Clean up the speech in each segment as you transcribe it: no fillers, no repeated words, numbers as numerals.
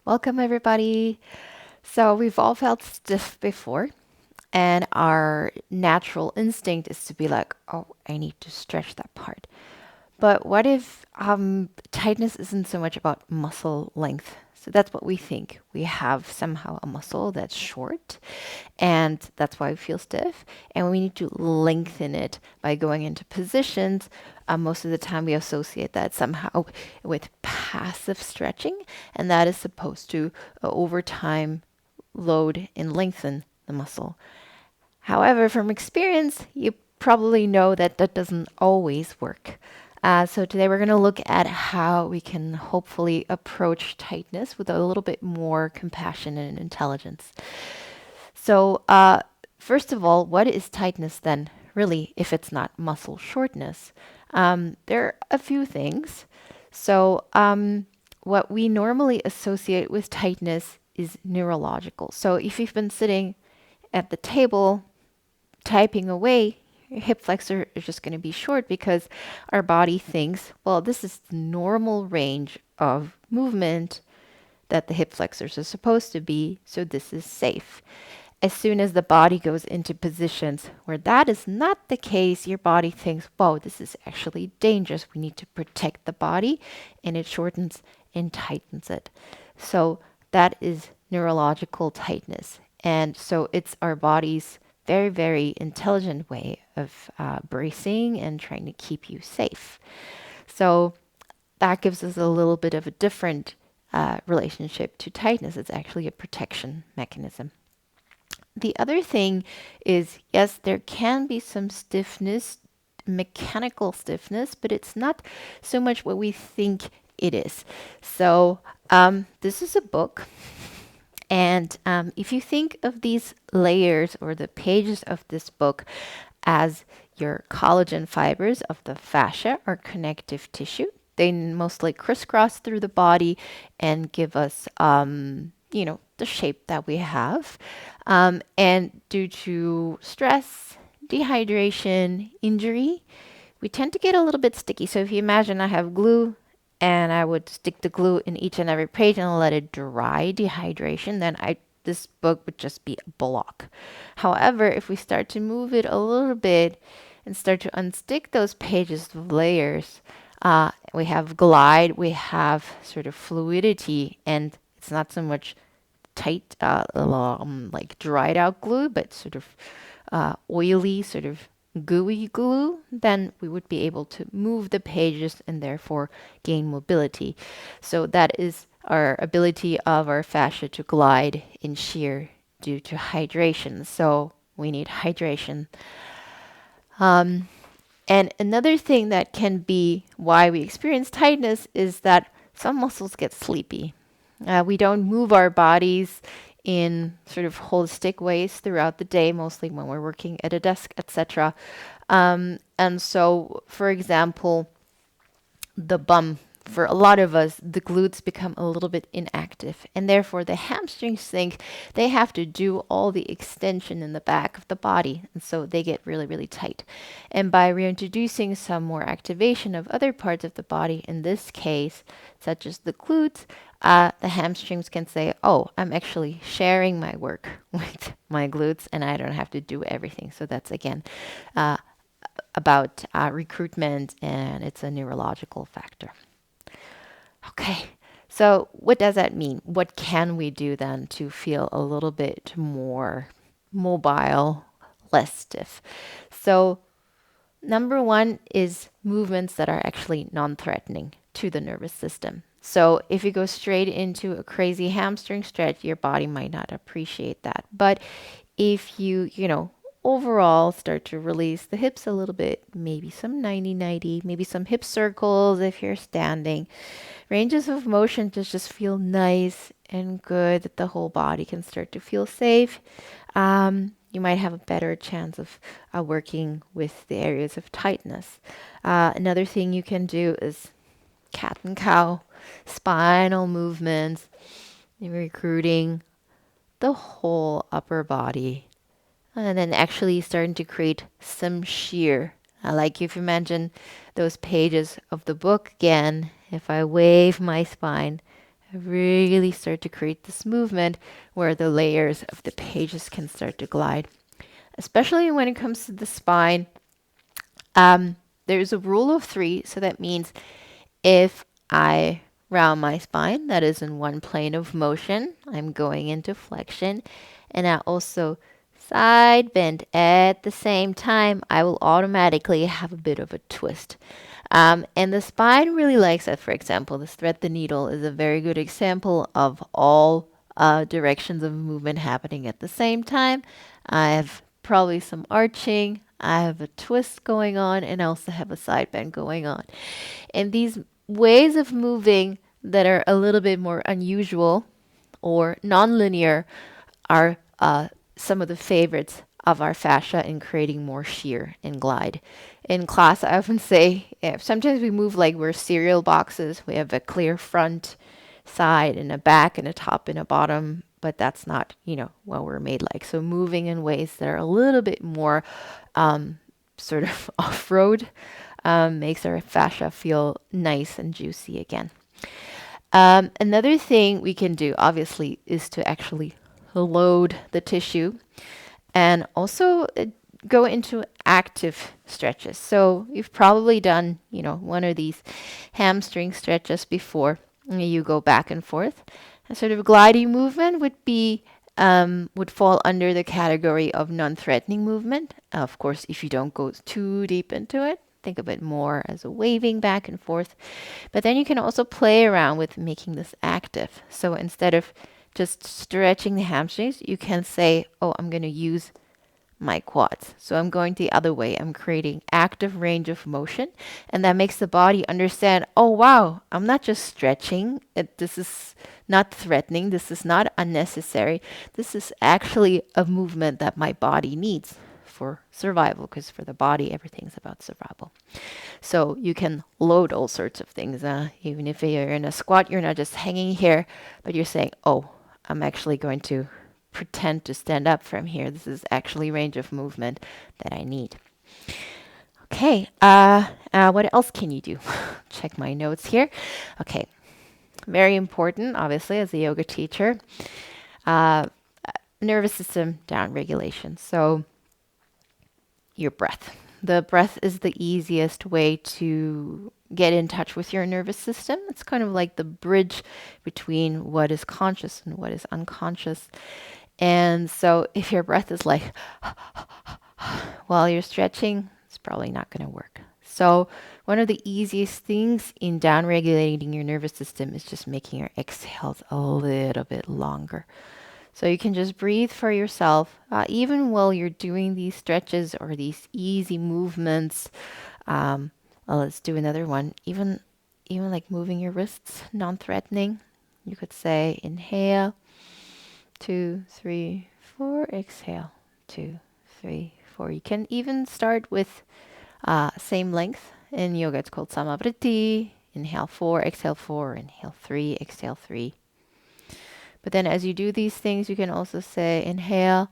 Welcome, everybody. So, we've all felt stiff before, and our natural instinct is to be like, oh, I need to stretch that part. But what if tightness isn't so much about muscle length? So that's what we think. We have somehow a muscle that's short, and that's why we feel stiff. And we need to lengthen it by going into positions. Most of the time, we associate that somehow with passive stretching, and that is supposed to, over time, load and lengthen the muscle. However, from experience, you probably know that that doesn't always work. So today we're going to look at how we can hopefully approach tightness with a little bit more compassion and intelligence. So, first of all, what is tightness then, really, if it's not muscle shortness? There are a few things. So, what we normally associate with tightness is neurological. So, if you've been sitting at the table typing away, your hip flexor is just going to be short because our body thinks, well, this is the normal range of movement that the hip flexors are supposed to be, so this is safe. As soon as the body goes into positions where that is not the case, your body thinks, whoa, this is actually dangerous. We need to protect the body, and it shortens and tightens it. So that is neurological tightness. And so it's our body's very, very intelligent way of bracing and trying to keep you safe. So that gives us a little bit of a different relationship to tightness. It's actually a protection mechanism. The other thing is, yes, there can be some stiffness, mechanical stiffness, but it's not so much what we think it is. So, this is a book. And if you think of these layers or the pages of this book as your collagen fibers of the fascia or connective tissue, they mostly crisscross through the body and give us, the shape that we have. And due to stress, dehydration, injury, we tend to get a little bit sticky. So if you imagine I have glue and I would stick the glue in each and every page and let it dry, dehydration, then this book would just be a block. However, if we start to move it a little bit and start to unstick those pages of layers, we have glide, we have sort of fluidity, and it's not so much tight, like dried out glue, but sort of oily, sort of gooey glue, then we would be able to move the pages and therefore gain mobility. So that is our ability of our fascia to glide in shear due to hydration. So we need hydration. And another thing that can be why we experience tightness is that some muscles get sleepy. We don't move our bodies in sort of holistic ways throughout the day, mostly when we're working at a desk, etc. And so, for example, the bum, for a lot of us, the glutes become a little bit inactive, and therefore the hamstrings think they have to do all the extension in the back of the body, and so they get really, really tight. And by reintroducing some more activation of other parts of the body, in this case, such as the glutes, the hamstrings can say, oh, I'm actually sharing my work with my glutes and I don't have to do everything. So that's again about recruitment, and it's a neurological factor. Okay, so what does that mean? What can we do then to feel a little bit more mobile, less stiff? So, number one is movements that are actually non threatening to the nervous system. So, if you go straight into a crazy hamstring stretch, your body might not appreciate that. But if you overall start to release the hips a little bit, maybe some 90-90, maybe some hip circles if you're standing, ranges of motion just feel nice and good, that the whole body can start to feel safe. You might have a better chance of working with the areas of tightness. Another thing you can do is cat and cow, spinal movements, recruiting the whole upper body, and then actually starting to create some shear. Like if you imagine those pages of the book again, if I wave my spine, really start to create this movement where the layers of the pages can start to glide. Especially when it comes to the spine, there's a rule of three. So that means if I round my spine, that is in one plane of motion, I'm going into flexion. And I also side bend at the same time, I will automatically have a bit of a twist. And the spine really likes that. For example, this thread the needle is a very good example of all directions of movement happening at the same time. I have probably some arching, I have a twist going on, and I also have a side bend going on. And these ways of moving that are a little bit more unusual or nonlinear are some of the favorites of our fascia in creating more shear and glide. In class, I often say, sometimes we move like we're cereal boxes. We have a clear front, side, and a back, and a top and a bottom, but that's not, what we're made like. So moving in ways that are a little bit more sort of off-road makes our fascia feel nice and juicy again. Another thing we can do, obviously, is to actually load the tissue and also go into active stretches. So you've probably done, one of these hamstring stretches before. You go back and forth. A sort of gliding movement would fall under the category of non-threatening movement. Of course, if you don't go too deep into it, think of it more as a waving back and forth. But then you can also play around with making this active. So instead of just stretching the hamstrings, you can say, oh, I'm going to use my quads. So I'm going the other way. I'm creating active range of motion. And that makes the body understand, oh, wow, I'm not just stretching. This is not threatening. This is not unnecessary. This is actually a movement that my body needs for survival, because for the body, everything's about survival. So you can load all sorts of things. Even if you're in a squat, you're not just hanging here, but you're saying, oh, I'm actually going to pretend to stand up from here. This is actually range of movement that I need. Okay, what else can you do? Check my notes here. Okay, very important, obviously, as a yoga teacher. Nervous system down regulation. So your breath. The breath is the easiest way to get in touch with your nervous system. It's kind of like the bridge between what is conscious and what is unconscious. And so if your breath is like while you're stretching, it's probably not going to work. So one of the easiest things in down regulating your nervous system is just making your exhales a little bit longer. So you can just breathe for yourself, even while you're doing these stretches or these easy movements. Let's do another one. Even like moving your wrists, non-threatening. You could say inhale, 2, 3, 4. Exhale, 2, 3, 4. You can even start with same length. In yoga, it's called samavriti. Inhale 4, exhale 4, inhale 3, exhale 3. But then as you do these things, you can also say inhale,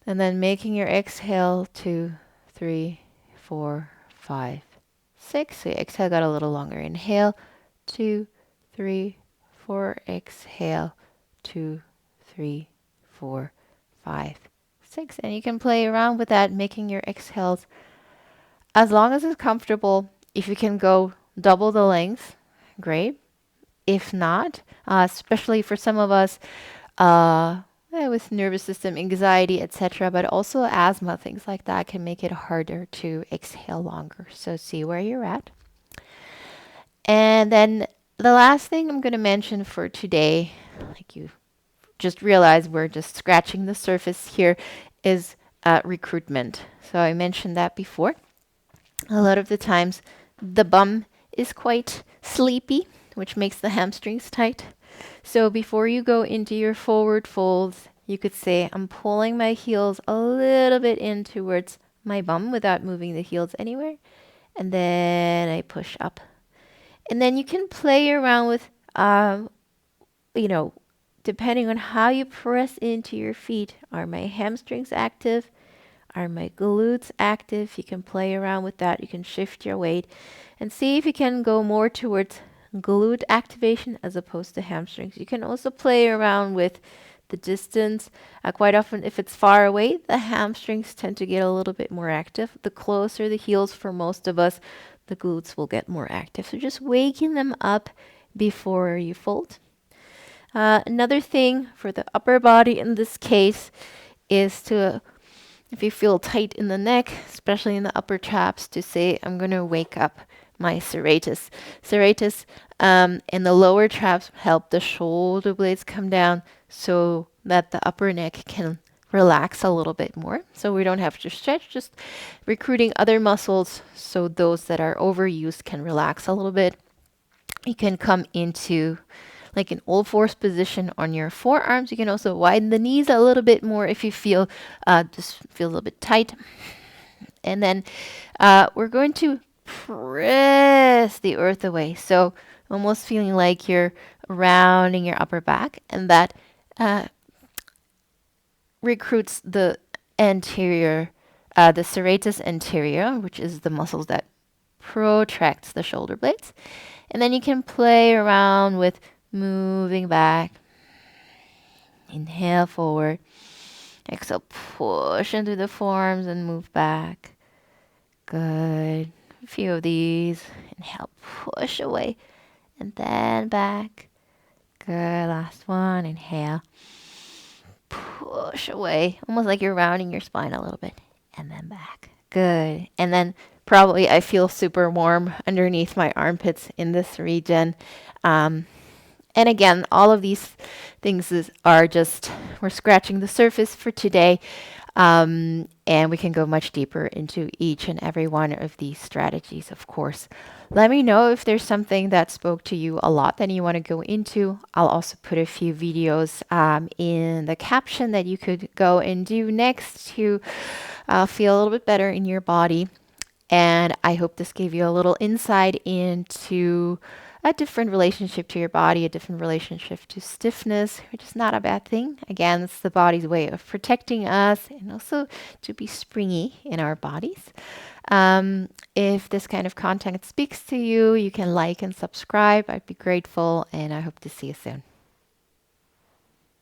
and then making your exhale 2, 3, 4, 5, 6. So your exhale got a little longer. Inhale, 2, 3, 4. Exhale, 2, 3, 4, 5, 6. And you can play around with that, making your exhales as long as it's comfortable. If you can go double the length, great. If not, especially for some of us with nervous system anxiety, etc., but also asthma, things like that can make it harder to exhale longer. So see where you're at. And then the last thing I'm going to mention for today, like you just realize we're just scratching the surface here, is recruitment. So I mentioned that before. A lot of the times the bum is quite sleepy, which makes the hamstrings tight. So before you go into your forward folds, you could say, I'm pulling my heels a little bit in towards my bum without moving the heels anywhere. And then I push up. And then you can play around with, depending on how you press into your feet. Are my hamstrings active? Are my glutes active? You can play around with that. You can shift your weight and see if you can go more towards glute activation as opposed to hamstrings. You can also play around with the distance. Quite often, if it's far away, the hamstrings tend to get a little bit more active. The closer the heels for most of us, the glutes will get more active. So just waking them up before you fold. Another thing for the upper body in this case is to, if you feel tight in the neck, especially in the upper traps, to say, I'm going to wake up my serratus. Serratus and the lower traps help the shoulder blades come down so that the upper neck can relax a little bit more. So we don't have to stretch, just recruiting other muscles so those that are overused can relax a little bit. You can come into like an all fours position on your forearms. You can also widen the knees a little bit more if you feel just feel a little bit tight. And then we're going to press the earth away. So almost feeling like you're rounding your upper back, and that recruits the anterior, the serratus anterior, which is the muscles that protracts the shoulder blades. And then you can play around with moving back. Inhale forward. Exhale, push into the forearms and move back. Good. A few of these. Inhale, push away and then back. Good. Last one. Inhale. Push away. Almost like you're rounding your spine a little bit. And then back. Good. And then probably I feel super warm underneath my armpits in this region. And again, all of these things are just, we're scratching the surface for today. And we can go much deeper into each and every one of these strategies, of course. Let me know if there's something that spoke to you a lot that you want to go into. I'll also put a few videos in the caption that you could go and do next to feel a little bit better in your body. And I hope this gave you a little insight into a different relationship to your body, a different relationship to stiffness, which is not a bad thing. Again, it's the body's way of protecting us and also to be springy in our bodies. If this kind of content speaks to you, you can like and subscribe. I'd be grateful, and I hope to see you soon.